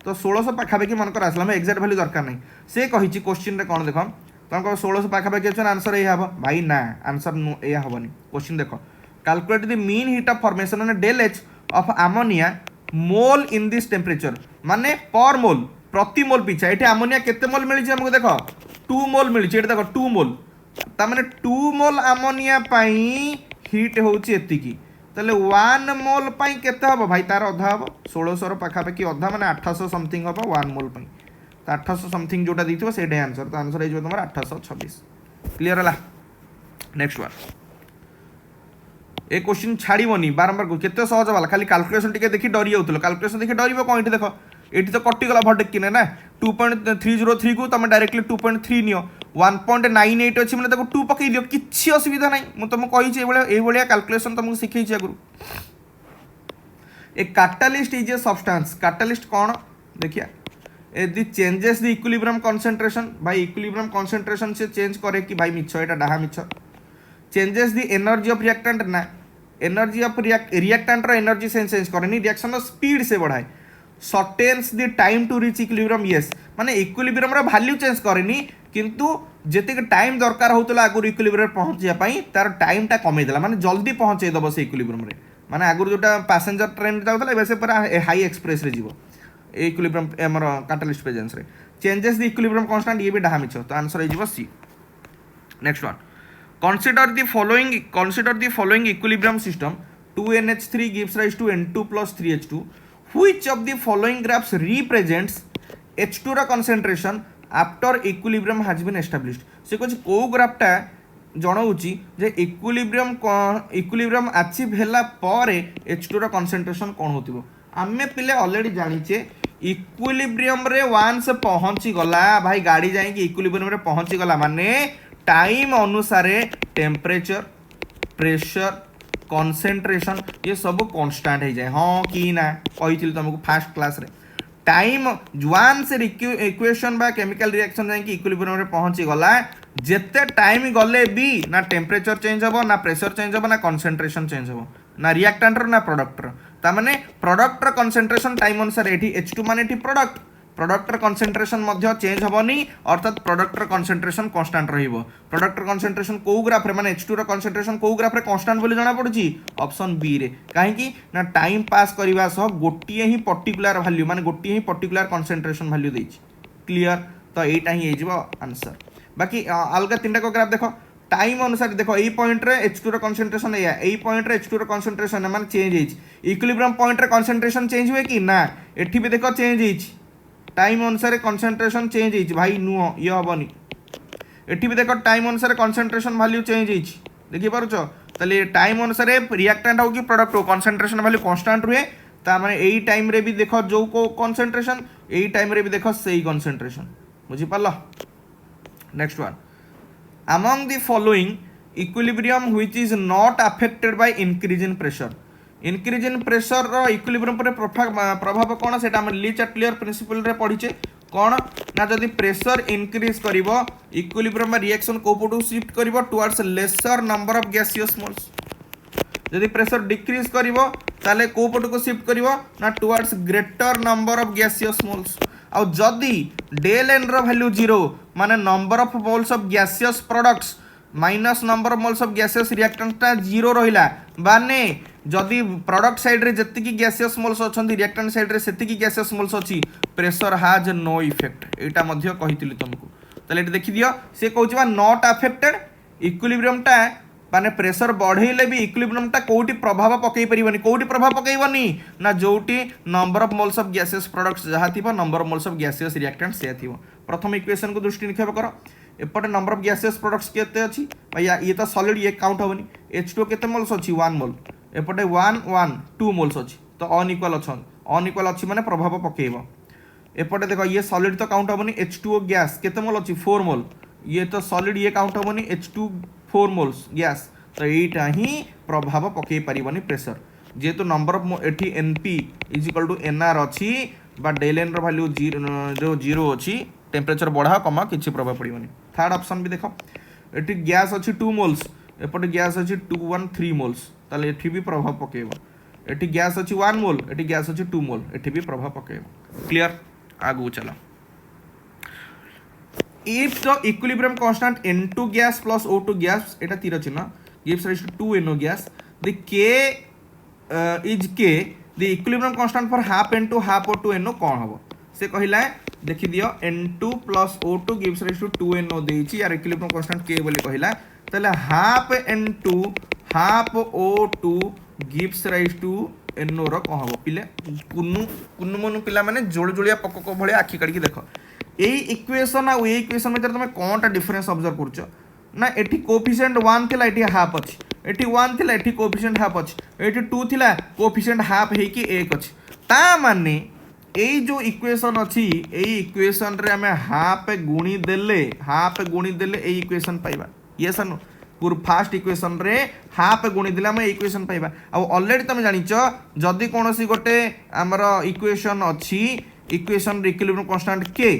तो 1600 पाखापाखि मनकर आसला मैं एक्जाक्ट भैल्यू दरकार नहीं से कही क्वेश्चन रे कौन देख तुम कह 1600 पाखापाखि अच्छे आंसर ये हम भाई ना आंसर या हेनी क्वेश्चन देख calculate the mean heat of formation माने del H of ammonia mole in this temperature माने पर मोल प्रति मोल पिछा ये अमोनिया केते मोल मिली हमको देख 2 मोल मिली ये देख 2 मोल तार 2 मोल अमोनिया हीट होची एतिकी ताले 1 मोल पाई केते हबो भाई तार अधा हबो 1600 पाखापाखि अधा माने 800 समथिंग हबो 1 मोल पाई तो 800 समथिंग जोटा दैथिबो सेडे आंसर तो आंसर हे तुम 826 क्लियर हला नेक्स्ट वन ए क्वेश्चन छाड़बनी बारंबार केते सहज वाला खाली कैलकुलेशन टिके देखि डरी जाउतलो कैलकुलेशन देखि डरिबो कोन इठी देखो एठी तो कटिगला भटक किने ना 2.303 को तुम डायरेक्टली 2.3 नियो 1.98 अच्छी मैंने 2 पकई दियो किसी असुविधा नहीं मुझे तुमको कही कैलकुलेशन तुमको शिखई आगु a catalyst is a substance catalyst कौन देखिए यदि चेंजेस द इक्विलिब्रियम कंसंट्रेशन भाई इक्विलिब्रियम कंसंट्रेशन से चेंज करे कि भाई मिछ एटा डाहा मिछ changes the energy of reactant ना एनर्जी ऑफ रिएक्टेंट रो एनर्जी से चेंज करे रिएक्शन रो स्पीड से बढ़ाए shortens the time to reach equilibrium yes माने इक्विलिब्रियम रो वैल्यू चेंज करेनी किंतु जेतिक टाइम दरकार होतला आगुर इक्विलिब्रियम पहुंचिया पई तार टाइम टा कमे देला माने जल्दी पहुंचे दबो से इक्विलिब्रियम रे माने आगुर जोटा पैसेंजर ट्रेन जाउतला वैसे पूरा हाई एक्सप्रेस रे जीवो इक्विलिब्रियम हमर कैटालिस्ट प्रेजेंस रे चेंजेस द इक्विलिब्रियम कांस्टेंट ये भी डाहा मिछ तो आंसर हे जीवो C next one consider the following equilibrium system 2NH3 gives rise to N2 plus 3H2 which of the following graphs represents H2 रा concentration after equilibrium has been established से कुछ को ग्राफटा जनाऊँगी जे इक्विलिब्रियम अचीव होला पर H2 रा concentration कौन होतिबो आमे पिले ऑलरेडी जानिचे इक्विलिब्रियम रे वंस पहुंची गला भाई गाड़ी जाई कि इक्विलिब्रियम रे पहुंची गला माने टाइम अनुसार टेम्परेचर प्रेशर कंसंट्रेशन ये सब कांस्टेंट हो जाए हाँ कि ना कही तुमको फास्ट क्लास रे टाइम वन से इक्वेशन बा केमिकल रिएक्शन जाए कि इक्विलिब्रियम रे पहुंची गला जेते टाइम गले भी ना टेम्परेचर चेंज हो ना प्रेशर चेंज हो ना कंसंट्रेशन चेंज हो ना रिएक्टेंट रो ना प्रोडक्ट रो ता माने प्रोडक्ट रो कंसंट्रेशन टाइम अनुसार एठी H2 माने एठी प्रोडक्ट कंसंट्रेशन मध्य चेंज हेबनी अर्थात प्रोडक्ट कंसंट्रेशन कांस्टेंट रहिबो प्रोडक्ट कंसंट्रेशन को ग्राफ रे माने H2 रो कंसंट्रेशन को ग्राफ रे कांस्टेंट बोली जाना पड़ुची ऑप्शन बी रे काहे कि ना टाइम पास करबा सह गोटिए ही पर्टिकुलर वैल्यू माने गोटिए ही पर्टिकुलर कंसंट्रेशन वैल्यू देछि क्लियर तो एटा ही हेजिबो आंसर बाकी अलगा तीनटा को ग्राफ देखो टाइम अनुसार देखो ए पॉइंट रे H2 रो कंसंट्रेशन या ए पॉइंट रे H2 रो कंसंट्रेशन माने चेंज हेछि इक्विलिब्रियम पॉइंट रे कंसंट्रेशन चेंज हुए कि ना एठी भी देखो चेंज हेछि टाइम अनुसार कंसंट्रेशन चेंज होइछि भाई नुह ये हेबनी एठी भी देखो टाइम अनुसार कंसंट्रेशन वैल्यू चेंज होइछि देखि पारुछो तले टाइम अनुसार रिएक्टेंट हो कि प्रोडक्ट हो कंसंट्रेशन वैल्यू कांस्टेंट रुहे ता माने एई टाइम रे भी देखो जो को कंसंट्रेशन एई टाइम रे भी देखो सेही कंसंट्रेशन बुझि पालो next one among the following equilibrium which is not affected by increase in pressure increase in pressure रो इक्विलिब्रियम पर प्रभाव कौन से ली चार्टियर प्रिंसिपल रे पढ़ीचे कौन ना जदि प्रेशर इंक्रीज करिवो इक्विलिब्रियम रिएक्शन को पटू शिफ्ट करिवो towards lesser number of gaseous moles जदि प्रेशर डिक्रीज करिवो ताले को पटू को शिफ्ट करिवो ना towards greater number of gaseous moles आ जदि डेल एन रो वैल्यू 0 माने number of moles of gaseous products minus number of moles of gaseous reactant 0 रहिला बाने जदि प्रोडक्ट साइड रे जति गैसियस मोल्स अछंती रिएक्टेंट साइड रे सेति गैसियस मोल्स अछि प्रेशर हैज नो इफेक्ट एटा मध्य कहितली तुमको ताले एटी देखि दियो से कहउछि बा नॉट अफेक्टेड इक्विलिब्रियम टा माने प्रेशर बढ़ेले भी इक्विलिब्रियम टा कोउटी प्रभाव पकई परिबनी कोउटी प्रभाव पकईबनी ना जोटी number of moles of gases products जहा थिबो number of moles of gases reactants से थिबो प्रथम इक्वेशन को दृष्टि निक्षेप करो एपटे नंबर ऑफ गैसेस प्रोडक्ट्स केते अछि भैया ये तो सॉलिड ये काउंट होबनी H2 केते मोल्स अछि 1 मोल एपटे 1 1 2 मोल्स अछि तो अनइक्वल अछि माने प्रभाव पकेइबो एपटे देखो ये सॉलिड तो काउंट होबनी H2O गैस केते मोल अछि 4 मोल ये तो सॉलिड ये काउंट होबनी H2 4 मोल्स गैस तो एटा ही प्रभाव पकई परिबनी प्रेशर जेतु नंबर ऑफ एठी NP is equal to NR अछि बा डेल n रो वैल्यू जो 0 अछि टेम्परेचर बढ़ा कमा किछि प्रभाव पड़िबनी थर्ड ऑप्शन भी देखो एठी गैस अछि 2 मोल्स एपटे गैस अछि 213 मोल्स ताले एठी भी प्रभाव पकेबो एठी गैस अछि 1 मोल एठी गैस अछि 2 मोल एठी भी प्रभाव पकेबो क्लियर आगु चला if the equilibrium constant N2 gas plus O2 gas eta तीर चिन्ह gives rise to 2 NO gas the K is K the equilibrium constant for half N2 half O2 NO कौन हबो से कहिला देखि दियो N2 plus O2 gives rise to 2 NO देछि यार equilibrium constant K बोली कहिला तले half N2 half O2 gives rise to NO रो कौन हबो पिले कुन्नु मनु पिला माने जोड़ जोड़िया पक्क भले आखि काढी के देखो এই ইকুয়েশন আর এই ইকুয়েশন ভিতরে তুমি কোনটা ডিফারেন্স অবজার্ভ করছো না এটি কোফিসিয়েন্ট 1 থিলা এটি হাফ আছে এটি 1 থিলা এটি কোফিসিয়েন্ট হাফ আছে এটি 2 থিলা কোফিসিয়েন্ট হাফ হেকি 1 আছে তা মানে এই যে ইকুয়েশন আছে এই ইকুয়েশন রে আমি হাফ গুণি দেলে এই ইকুয়েশন পাইবা ইয়েস আর নো पूर फास्ट इक्वेशन रे हाफ गुणी दिले हम इक्वेशन पाइबा आ ऑलरेडी तुम जानिछ जदी कोनोसी गोटे हमर इक्वेशन अछि इक्वेशन रे इक्विलिब्रियम कांस्टेंट के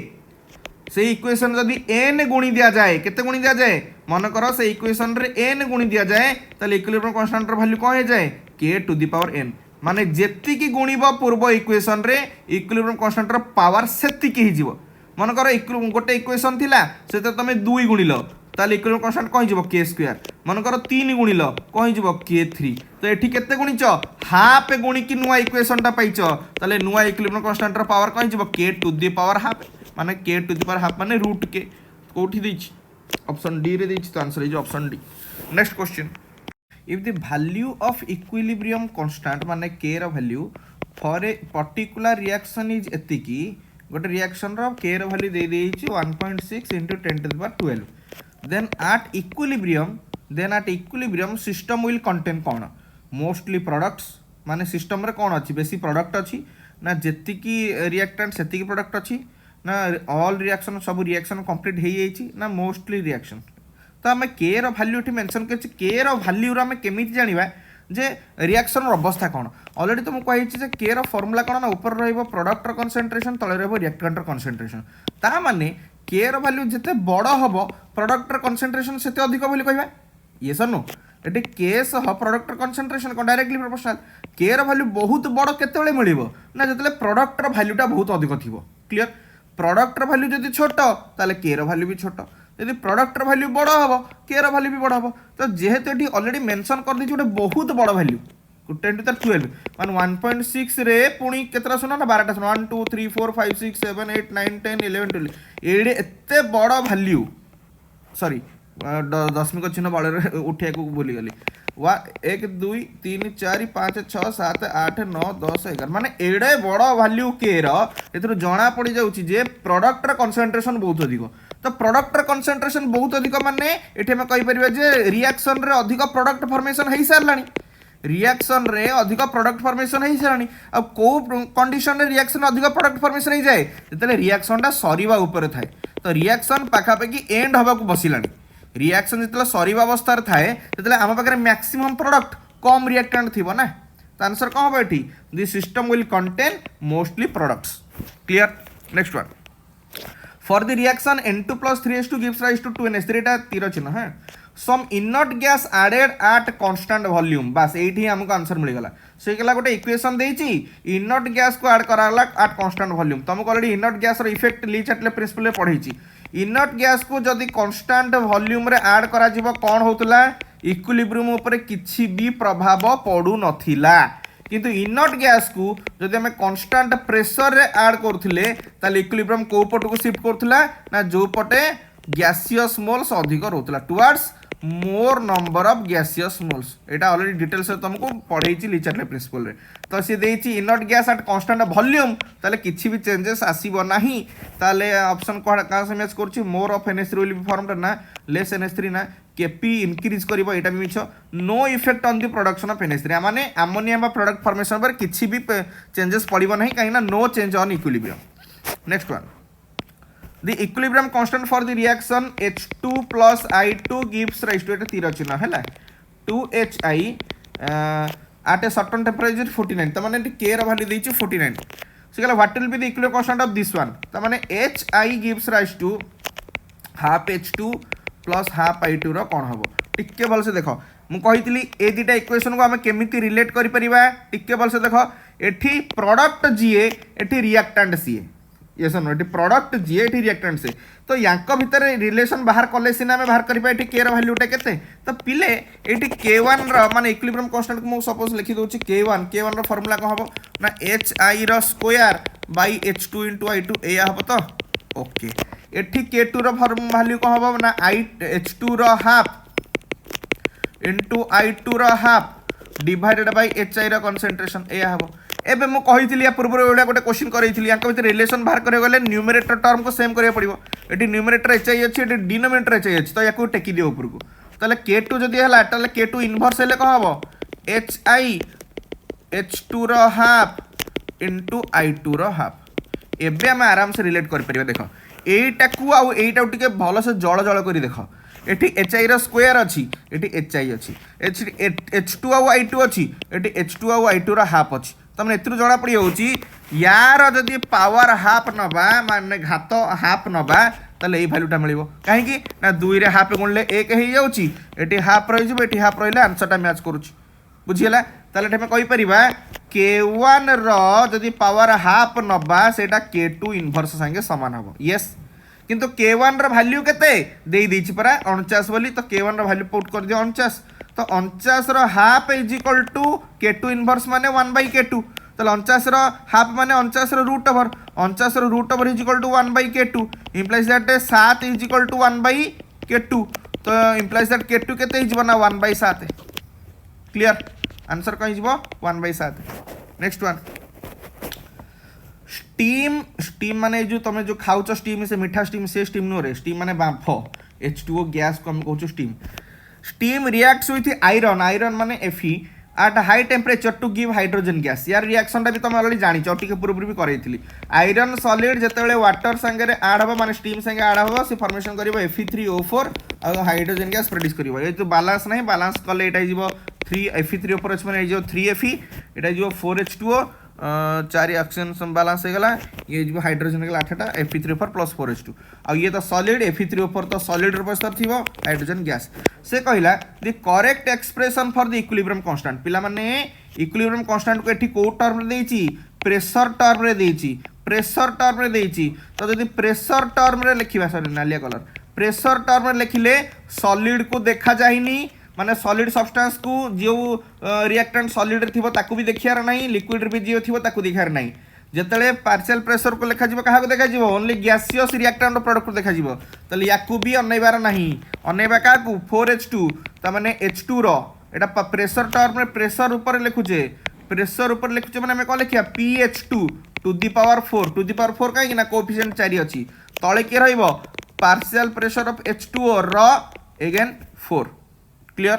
से इक्वेशन जदी n गुणी दिया जाए केते गुणी दिया जाए मन करो से इक्वेशन रे n गुणी दिया जाए तले इक्विलिब्रियम कांस्टेंट रो वैल्यू कोन हे जाए k to the power n माने जेति की गुणीबो पूर्व इक्वेशन रे इक्विलिब्रियम कांस्टेंट रो पावर सेति की हि जीवो मन करो गोटे इक्वेशन थिला से तो तमे 2 गुणिलो ताले इक्विलिब्रियम कांस्टेंट कोन जीवो k स्क्वायर मन करो 3 गुणिलो कोन जीवो k3 तो एठी केते गुणिच हाफ गुणी की नुवा इक्वेशन टा पाइच ताले नुवा इक्विलिब्रियम कांस्टेंट रो पावर कोन जीवो k to the power half माने k to the power half माने रूट k कोठी दैछ ऑप्शन डी रे दैछ तो answer is option D next question if the value of equilibrium constant माने k रो value for a particular reaction is एतिकी गोटे रिएक्शन रो k रो वैल्यू दे दैछ 1.6 × 10 to the power 12 then at equilibrium system will contain कौन mostly products माने सिस्टम रे कौन अच्छी बेसी प्रोडक्ट अच्छी ना जेति की रिएक्टेंट सेति की प्रोडक्ट अच्छी ना ऑल रिएक्शन सब रिएक्शन कंप्लीट हो जाइए ना मोस्टली रिएक्शन तो आम के रो वैल्यू एठी मेंशन करछि के रो वैल्यू रो आम केमिति जानिबा जे रिएक्शन रो अवस्था कौन ऑलरेडी तुम कहि जे के रो फार्मूला कौन ना ऊपर रहइबो प्रोडक्ट रो कंसंट्रेशन तळे रहइबो रिएक्टेंट रो कंसंट्रेशन ता माने के रो वैल्यू जते बड़ हबो प्रोडक्ट रो कंसंट्रेशन सेते अधिक बोली कहबा ये सर नो एटे के सह प्रोडक्ट रो कंसंट्रेशन को डायरेक्टली प्रोपोर्शनल के रो वैल्यू बहुत बड़ केतेबेले मिलिबो ना जतले प्रोडक्ट रो वैल्यू टा बहुत अधिक थिबो क्लियर प्रोडक्ट रो वैल्यू जदि छोट ताले के रो वैल्यू भी छोट यदि प्रोडक्ट रो वैल्यू बड़ हबो के रो वैल्यू भी बड़ हबो तो जेहेतु एठी ऑलरेडी मेंशन कर दी जोटे बहुत बड़ वैल्यू 10 to the 12 मान 1.6 रे पुणी केतरा सुना ना 12टा सुना 1 2 3 4 5 6 7 8 9 10 11 12 एडे एते बड़ वैल्यू सॉरी दशमिक चिन्ह बड़े उठिया को बोली गली 1 2 3 4 5 6 7 8 9 10 11 माने एडे बड़ वैल्यू के रो एथरो जणा पड़ी जाउची जे प्रोडक्ट रो कंसंट्रेशन बहुत अधिक तो प्रोडक्ट रो कंसंट्रेशन बहुत अधिक माने एठी हम कहि परिबा जे रिएक्शन रे अधिक प्रोडक्ट फॉर्मेशन हेई सारलानी रिएक्शन रे अधिक प्रोडक्ट फॉर्मेशन हेई सारलानी अब को कंडीशन रे रिएक्शन अधिक प्रोडक्ट फॉर्मेशन हेई जाए जतले रिएक्शन टा सरीबा ऊपर थाए तो रिएक्शन पाखा पाखी एंड हबा को बसिलानी रिएक्शन जतले सरीबा अवस्था रे थाए ततले हम पाखरे मैक्सिमम प्रोडक्ट कम रिएक्टेंट थिबो ना तो आंसर कोन हबो एठी the system will contain mostly products clear next one for the reaction N2 + 3H2 gives rise to 2NH3 टा तीर चिन्ह है some inert gas added at constant volume बस एठी हमको आंसर मिल गला से केला गोटे इक्वेशन देछि inert gas को ऐड कराला at constant volume तुमको ऑलरेडी inert gas रो इफेक्ट ली चटले प्रिंसिपल रे पढैछि inert gas को जदी constant volume रे ऐड करा जिवो कोन होतला इक्विलिब्रियम ऊपर किछि भी प्रभाव पडु नथिला किंतु इनर्ट गैस को जदि हमें कांस्टेंट प्रेशर रे ऐड करथिले ताले इक्विलिब्रियम को पट को शिफ्ट करथिला ना जो पटे गैसियस मोल्स अधिक रोला towards more number of gaseous moles. एटा ऑलरेडी डिटेल्स तुमको पढ़ाई लिचरले प्रिंसिपल रे। तो सी देछि inert gas at constant volume ताले किछि भी चेंजेस आसीबो नाही। ताले ऑप्शन का से मैच करछि more of NH3 will be formed ना लेस NH3 ना केपी इंक्रीज करिवो एटा भी मिछ। No effect on the production of NH3 माने अमोनिया बा प्रोडक्ट फॉर्मेशन पर किछि भी चेंजेस पड़िबो नाही काइना no change on equilibrium. Next one the equilibrium constant for the reaction H2 plus I2 gives rise to तीर चिन्ह है 2HI at a certain temperature 49 तो माने K रो वैल्यू देछि 49 so कहला what will be the equilibrium constant of this one तो माने HI gives rise to half H2 plus half I2 रो कोन हबो टिके भल से देखो मु कहितली ए दिटा इक्वेशन को हम केमिति रिलेट करि परिबा टिके भल से देखो एठी प्रोडक्ट जीए एठी रिएक्टेंट सीए यस नो एटी प्रोडक्ट जीए एटी रिएक्टेंट से तो यांक भितर रिलेशन बाहर कले सिना में बाहर करिबा एटी के रो वैल्यूटा केते तो पिले एटी k1 रो माने इक्विलिब्रियम कांस्टेंट को मु सपोज लिखि दोछि k1 रो फार्मूला को हबो ना hi रो स्क्वायर बाय h2 * i2 एया हबो तो ओके एटी k2 रो वैल्यू को हबो ना h2 रो हाफ * i2 रो हाफ डिवाइडेड बाय hi रो कंसंट्रेशन एया हबो। एबे मु कहितली या पूर्व एडा गोटे क्वेश्चन करैतली यांक भितर रिलेशन बाहर करे गले न्यूमरेटर टर्म को सेम करिया पड़िबो एटी न्यूमरेटर hi अछि एटी डिनोमिनेटर hi अछि तो याकू टेकी दियो ऊपर को तले k2 जदी हला तले k2 इनवर्स हेले को हबो hi h2 रो हाफ * i2 रो हाफ। एबे हम आराम से रिलेट कर परिबा देखो एटा को आ एटा टिके भलो से जळ जळ करी देखो एटी hi रो स्क्वायर अछि एटी hi अछि h2 आ i2 अछि एटी h2 आ i2 रो हाफ अछि तमने एतरु जणा पड़ी होची यार जदी पावर हाफ नबा माने घात हाफ नबा तले ए वैल्यूटा मिलिबो काहे कि ना 2 रे हाफ गुणले 1 हे जाउची एटी हाफ रहि जबो एटी हाफ रहिले आंसरटा मैच करूची बुझियला तले एठे कहि परिबा k1 रो जदी पावर हाफ नबा सेटा k2 इनवर्स संगे समान हबो यस किंतु k1 रो वैल्यू केते देई दिछि परा 49 बोली तो k1 रो वैल्यू पुट कर दियो 49 तो 49 रो half is equal to k2 inverse माने 1/k2 तो 49 रो हाफ माने 49 रो रूट ओवर 49 रो root over is equal to 1/k2 implies that 7 is equal to 1/k2 तो इंप्लाइज दैट k2 केते इज बना 1/7 क्लियर आंसर कहि जबो 1/7। नेक्स्ट वन स्टीम माने जो तमे जो खाउचो स्टीम से मीठा स्टीम से स्टीम नो रे स्टीम माने बांफ H2O गैस को हम कहउचो स्टीम रिएक्ट्स विथ आयरन माने Fe at high temperature to give hydrogen gas यार रिएक्शन टा भी तुम ऑलरेडी जानि छ टिके पूर्व भी करैथिली आयरन सॉलिड जेतेबेले वाटर संगे रे ऐड हबो माने स्टीम संगे ऐड हबो से फॉर्मेशन करिवो Fe3O4 आ हाइड्रोजन गैस प्रोड्यूस करिवो ए जो बैलेंस नहीं बैलेंस कले एटा जिवो 3 Fe3O4 अछि माने जो 3Fe एटा जिवो 4H2O 4 ऑक्सीजन बैलेंस हो गला ये जो हाइड्रोजन गला 8टा Fe3O4 + 4H2 आ ये तो सॉलिड Fe3O4 तो सॉलिड रूप से थिवो हाइड्रोजन गैस से कहला the correct expression for the equilibrium constant पिला माने इक्विलिब्रियम कांस्टेंट को एठी को टर्म रे देछि प्रेशर टर्म रे देछि तो यदि प्रेशर टर्म रे लिखिबा सॉरी नालिया कलर प्रेशर टर्म रे लिखिले सॉलिड को देखा जाहिनी माने सॉलिड सब्सटेंस को जो रिएक्टेंट सॉलिड रे थिबो ताकू भी देखियार नाही लिक्विड रे भी जो थिबो ताकू देखियार नाही जेतले पार्शियल प्रेशर को लिखा जिवो कहा को देखा जिवो ओनली गैसियस रिएक्टेंट प्रोडक्ट को देखा जिवो तले याकू भी अनैबार नाही अनैबा का को 4H2 त माने H2 रो एटा प्रेशर टर्म रे प्रेशर ऊपर लिखुचे माने हम को लिखिया pH2 टू द पावर 4 काहे कि ना कोएफिशिएंट 4 अछि तळे के रहइबो पार्शियल प्रेशर ऑफ H2O रो अगेन 4 क्लियर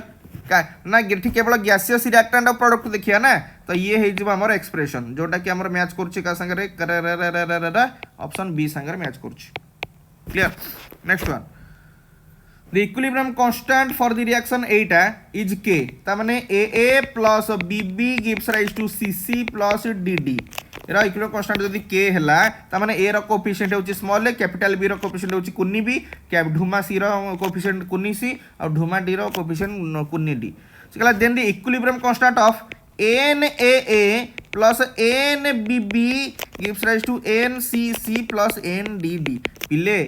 का ना गेठी केवल गैसियस रिएक्टेंट ऑफ प्रोडक्ट देखिया ना तो ये हे जिवो हमर एक्सप्रेशन जोटा कि हमर मैच करछि का संगे रे ऑप्शन बी संगे मैच करछि clear. Next one the equilibrium constant for the reaction एटा इज k ता माने AA plus BB gives rise to CC plus DD एरा इक्विलिब्रियम कांस्टेंट जदी k हला ता माने a रो कोएफिशिएंट होची स्मॉल a कैपिटल B रो कोएफिशिएंट होची कुन्नी b ढुमा c रो कोएफिशिएंट कुन्नी c और ढुमा d रो कोएफिशिएंट कुन्नी d सकला then the equilibrium constant of NAA plus NBB gives rise to NCC plus NDD पिले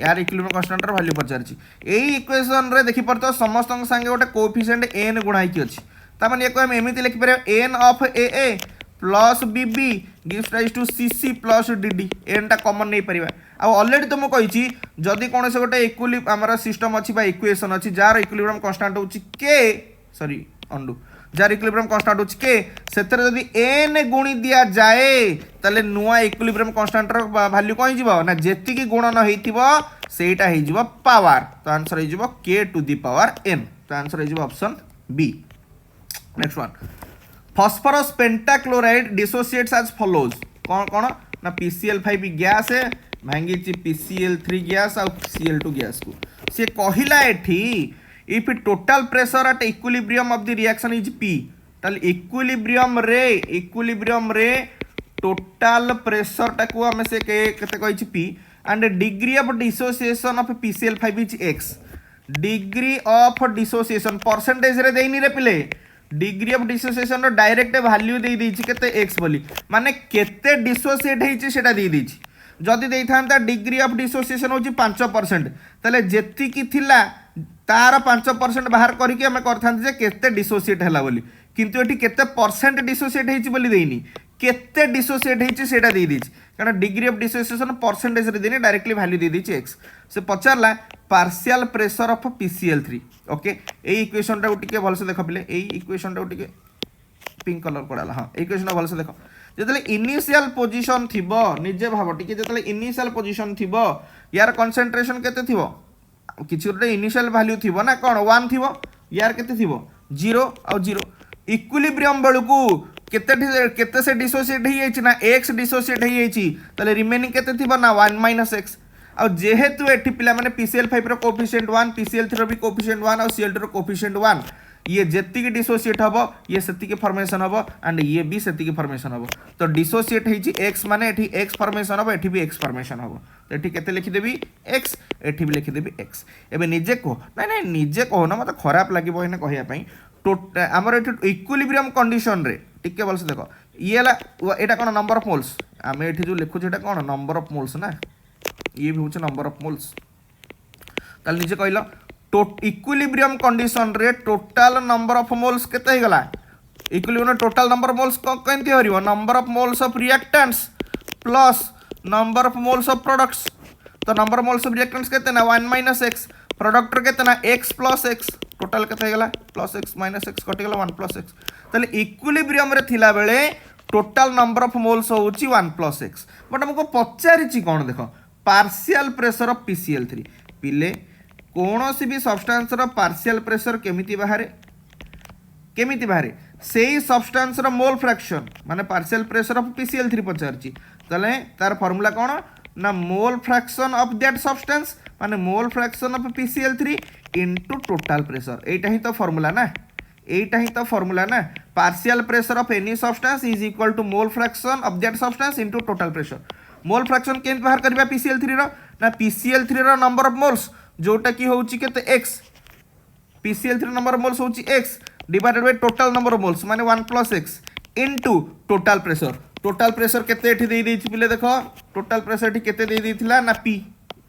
यार इक्विलिब्रियम कांस्टेंट रो वैल्यू पचारछि एई इक्वेशन रे देखि परतो समस्त संगे गोटे कोएफिशिएंट n गुणाई कि अछि ता माने एको हम एमिति लिखि परबे n of AA plus BB gives rise to CC plus DD n टा कॉमन नै परिबा ऑलरेडी तुम कही जदि कौन से गोटे इक्विलिब्रियम आमर सिस्टम अच्छी इक्वेशन अच्छी जार इक्विलिब्रियम कांस्टेंट होची के sorry undo jar equilibrium constant होची के सेतरे जदि n गुणी दिया जाए ताले नुआ इक्विलिब्रियम कांस्टेंट रो वैल्यू कोन जीवो ना जेति की गुणन हेतिबो सेटा हे जीवो पावर तो आंसर हे जीवो k to the power n तो आंसर हे जीवो option B. Next one phosphorus pentachloride dissociates as follows कौन कौन ना PCl5 गैस है भांगी PCl3 गैस और Cl2 गैस को से कहिला एठी if total pressure at equilibrium of the reaction is P ताल इक्विलिब्रियम रे टोटल प्रेशर टाको हम से केते कहि P and degree of dissociation of PCl5 is x degree of dissociation percentage रे देइनी रे पिले डिग्री ऑफ डिसोसिएशन रो डायरेक्ट वैल्यू दे देछि केते x बोली माने केते डिसोसिएट हेछि सेटा दे देछि जदि देई थांता डिग्री ऑफ डिसोसिएशन होछि 5% तले जेति की थिला तार 5% बाहर करिके हम करथांते जे केते डिसोसिएट हला बोली किंतु एठी केते परसेंट डिसोसिएट हेछि बोली देइनी केते डिसोसिएट हेछि सेटा दे देछि कारण डिग्री ऑफ डिसोसिएशन परसेंटेज रे देनी डायरेक्टली वैल्यू दे देछि x से पचारला partial pressure of PCl3 okay ए इक्वेशन टा टिके भल से देखो पिले ए इक्वेशन टा टिके पिंक कलर पड़ाला हां इक्वेशन भल से देखो जतले इनिशियल पोजीशन थिबो निजे भाव टिके जतले इनिशियल पोजीशन थिबो यार कंसंट्रेशन केते थिबो किछि गोटे इनिशियल वैल्यू थिबो ना कोन 1 थिबो यार केते थिबो 0 और 0 इक्विलिब्रियम बेलकू केते से डिसोसिएट हे जाइछि ना x डिसोसिएट हे जाइछि तले रिमेनिंग केते थिबो ना 1 - x आ जेहेतु एठी पिला माने PCl5 रो कोएफिशिएंट 1 PCl3 रो भी कोएफिशिएंट 1 और Cl2 रो कोएफिशिएंट 1 ये जेति की डिसोसिएट हबो ये सेति की फॉर्मेशन हबो एंड ये भी सेति की फॉर्मेशन हबो तो डिसोसिएट हेछि x माने एठी x फॉर्मेशन हबो एठी भी x फॉर्मेशन हबो तो एठी केते लिखि देबी x एठी भी लिखि देबी x एबे निजे को नहीं निजे को ना मते खराब लागिबो हेने कहिया पई हमर एठी इक्विलिब्रियम कंडीशन रे टिके बोल से देखो ये ला एटा कोन नंबर ऑफ मोल्स आमे एठी जो लिखु जेटा कोन नंबर ऑफ मोल्स ना ये भी होचे नंबर ऑफ मोल्स ताल निजे कहलो इक्विलिब्रियम कंडीशन रे टोटल नंबर ऑफ मोल्स केते हे गला equilibrium total number of moles केनती हरिवो number of moles of reactants plus number of moles of products तो number of moles of reactants केते ना 1 - x प्रोडक्ट रे केते ना x + x टोटल केते हे गला +x - x कटि गला 1 + x ताले इक्विलिब्रियम रे थिला बेले टोटल नंबर ऑफ मोल्स होची 1 + x बट हमको पचारिची कोन देखो पार्शियल प्रेशर ऑफ PCl3 पिले कौन सी भी सब्सटेंस रो पार्शियल प्रेशर केमिति बाहरे सेही सब्सटेंस रो मोल फ्रैक्शन माने पार्शियल प्रेशर ऑफ PCl3 पचारची तले तार फार्मूला कौन ना mole fraction of that substance माने mole fraction of PCl3 into total pressure एटा ही तो फार्मूला ना partial pressure of any substance is equal to mole fraction of that substance into total pressure mole fraction केन बाहर करबा PCl3 रो ना PCl3 row number of moles जोटा की होची केते x PCl3 number of moles होची x divided by total number of moles माने 1 + x इनटू टोटल प्रेशर केते एठी देई देछि पिले देखो टोटल प्रेशर एठी केते देई देथिला ना p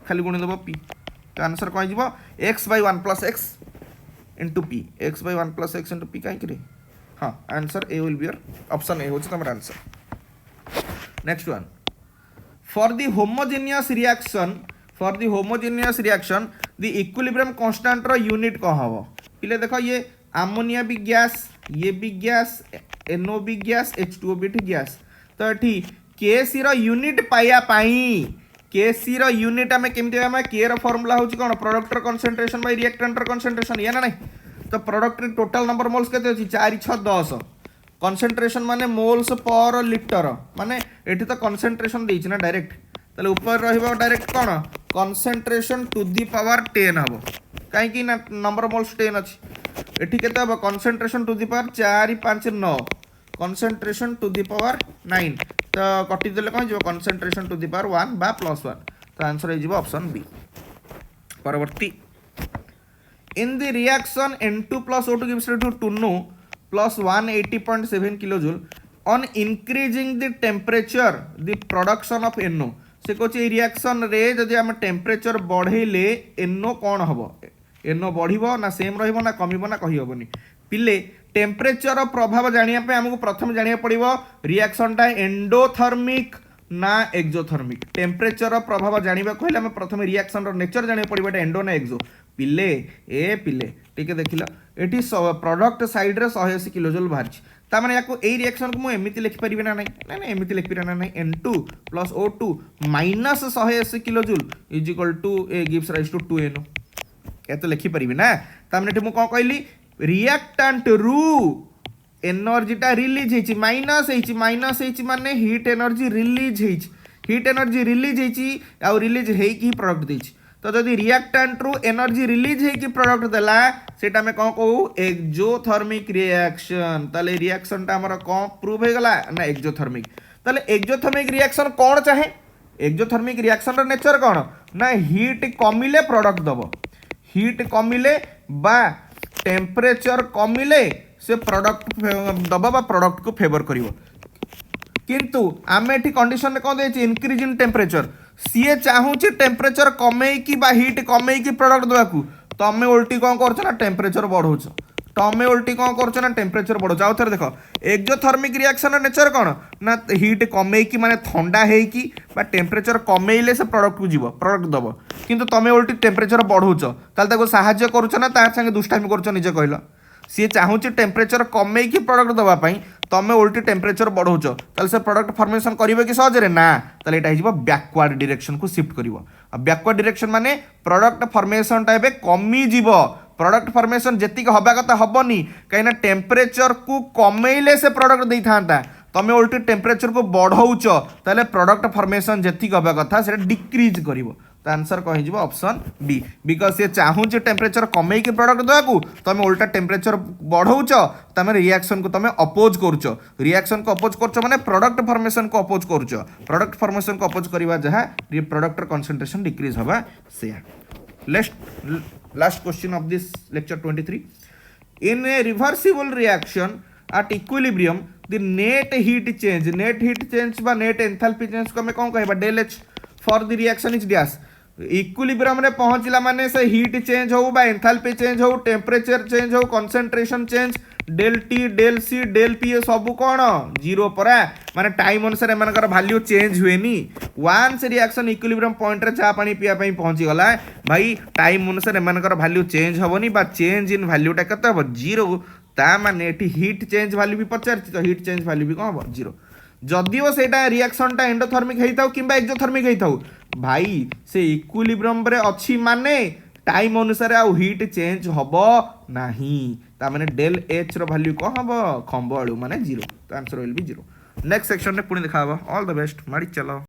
खाली गुणी देबो p तो आंसर कोइ जीवो x / 1 + x into p x / 1 + x into p काई करे हां answer A will be your option A होची तमर answer. Next one for the homogeneous reaction the equilibrium constant रो यूनिट को हबो पिले देखो ये अमोनिया भी गैस ये भी गैस NO भी गैस H2O भी गैस तो एठी Kc रो यूनिट पाया पाई Kc रो यूनिट हमें केमते हम K रो फार्मूला होची कोन प्रोडक्ट रो कंसंट्रेशन बाय रिएक्टेंट रो कंसंट्रेशन या ना नहीं तो प्रोडक्ट रे टोटल नंबर मोल्स केते होची 4 6 10 कंसंट्रेशन माने मोल्स पर लिटर माने एठी तो कंसंट्रेशन देछि ना डायरेक्ट तले ऊपर रहइबो डायरेक्ट कोन कंसंट्रेशन टू द पावर 10 हबो काहे कि ना नंबर मोल्स 10 अछि एठी केते हबो concentration to the power 4 5 9 concentration to the power 9 तो कटि देले कोन जिवो कंसंट्रेशन टू द पावर 1 बा +1 तो आंसर हे जिवो ऑप्शन बी। परवर्ती in the reaction N2 + O2 gives rise to 2 plus 180.7 kilojoule on increasing the temperature the production of NO से कहछि reaction रे जदि हम टेम्परेचर बढ़ेले NO कोन हबो NO बढ़िबो ना सेम रहिबो ना कमिबो ना कहि हबोनी पिले टेम्परेचर प्रभाव जानिया पे हमको प्रथम जानिया पड़िबो रिएक्शन टा एंडोथर्मिक ना एक्सोथर्मिक टेम्परेचर प्रभाव जानिबा कहले हम प्रथम रिएक्शन रो नेचर जानिबा पड़िबा एंडो ना एक्सो पिले ए पिले ठीक है देखिल एटी प्रोडक्ट साइड रे 180 किलोजूल बाहर ताମାନେ याको एई रिएक्शन को मु एमिति लिखि परिबे ना नहीं ना एमिति लिखि परिबे ना नहीं N2 plus O2 minus 180 kilojoule is equal to a gives rise to 2NO एतो लिखि परिबे ना ताମାନେ एठी मु कोन कहली रिएक्टेंट रु एनर्जीटा रिलीज हेची माइनस हेची माने हीट एनर्जी रिलीज हेची आ रिलीज हेकी प्रोडक्ट देची तो जदि रिएक्टेंट रु एनर्जी रिलीज हेकी प्रोडक्ट देला सेटा में कौन कहू एक्सोथर्मिक रिएक्शन ताले रिएक्शन टा हमर कौन प्रूव हे गला ना एक्सोथर्मिक ताले एक्सोथर्मिक रिएक्शन कौन चाहे एक्सोथर्मिक रिएक्शन रो नेचर कौन ना हीट कमिले प्रोडक्ट दबो हीट कमिले बा टेम्परेचर कमिले से प्रोडक्ट दबा बा प्रोडक्ट को फेवर करिवो किंतु आमे एठी कंडीशन कौन देछि इंक्रीज इन टेम्परेचर सीए चाहूची टेम्परेचर कमे की बा हीट कमे की प्रोडक्ट देवाकू तमे उल्टी कौन करछ ना टेम्परेचर बढ़ौछ तमे उल्टी कौन करछ ना टेम्परेचर बढ़ौछ आउ थरे देखो एक्सोथर्मिक रिएक्शन नेचर कौन ना हीट कमे की माने ठंडा हे की बा टेम्परेचर कमेइले से प्रोडक्ट को जीव प्रोडक्ट दबो किंतु तमे उल्टी टेम्परेचर बढ़ौछ ताल ताको सहाय्य करूछ ना तार संगे दुष्टामी करूछ निजे कहलो सी चाहूची टेम्परेचर कमे की प्रोडक्ट दबा पई तमे उल्टी टेम्परेचर बढ़ौछ ताल से प्रोडक्ट फॉर्मेशन करिवे कि सहज रे ना ताले एटा हिजबो बैकवर्ड डायरेक्शन को शिफ्ट करिवो आ बैकवर्ड डायरेक्शन माने प्रोडक्ट फॉर्मेशन टाइप कमी जीवो प्रोडक्ट फॉर्मेशन जेतिक हबा कथा हबनी कहिना टेम्परेचर को कमेइले से प्रोडक्ट देई थांता तमे उल्टी टेम्परेचर को बढ़ौछ ताले प्रोडक्ट फॉर्मेशन जेतिक हबा कथा से डिक्रीज करिवो तो आंसर कहि जिवो ऑप्शन बी बिकॉज से चाहू जे टेम्परेचर कमे के प्रोडक्ट देवाकू तमे उल्टा टेम्परेचर बढ़ौछ तमे रिएक्शन को तमे अपोज करूछ रिएक्शन को अपोज करछ माने प्रोडक्ट फॉर्मेशन को अपोज करूछ प्रोडक्ट फॉर्मेशन को अपोज करबा जहा प्रोडक्ट कंसंट्रेशन डिक्रीज होबा से last question of this lecture 23 in A reversible reaction at equilibrium the net heat change बा net enthalpy change को हमें कौन कहबा del H for the reaction is dash equilibrium रे पहुंचला माने से हीट चेंज हो बा एंथैल्पी चेंज हो टेम्परेचर चेंज हो concentration change del T del C del P सब कौन जीरो परा माने टाइम अनुसार एमानकर वैल्यू चेंज हुएनी वन्स रिएक्शन इक्विलिब्रियम पॉइंट रे चा पानी पिया पई पहुंची गला भाई टाइम अनुसार एमानकर वैल्यू चेंज होबनी बा चेंज इन वैल्यू टा कते हो जीरो ता माने एठी हीट चेंज वैल्यू भी पचारछि तो हीट चेंज वैल्यू भी कौन हो जीरो जदिओ सेटा रिएक्शन टा एंडोथर्मिक हेइताउ किंबा एक्सोथर्मिक हेइताउ भाई से इक्विलिब्रियम रे अछि माने टाइम अनुसार आ हीट चेंज हबो नाही ता माने डेल एच रो वैल्यू को हबो खंबळू माने जीरो तो answer will be zero next section रे पुणी देखा हबो ऑल द बेस्ट माडी चलो।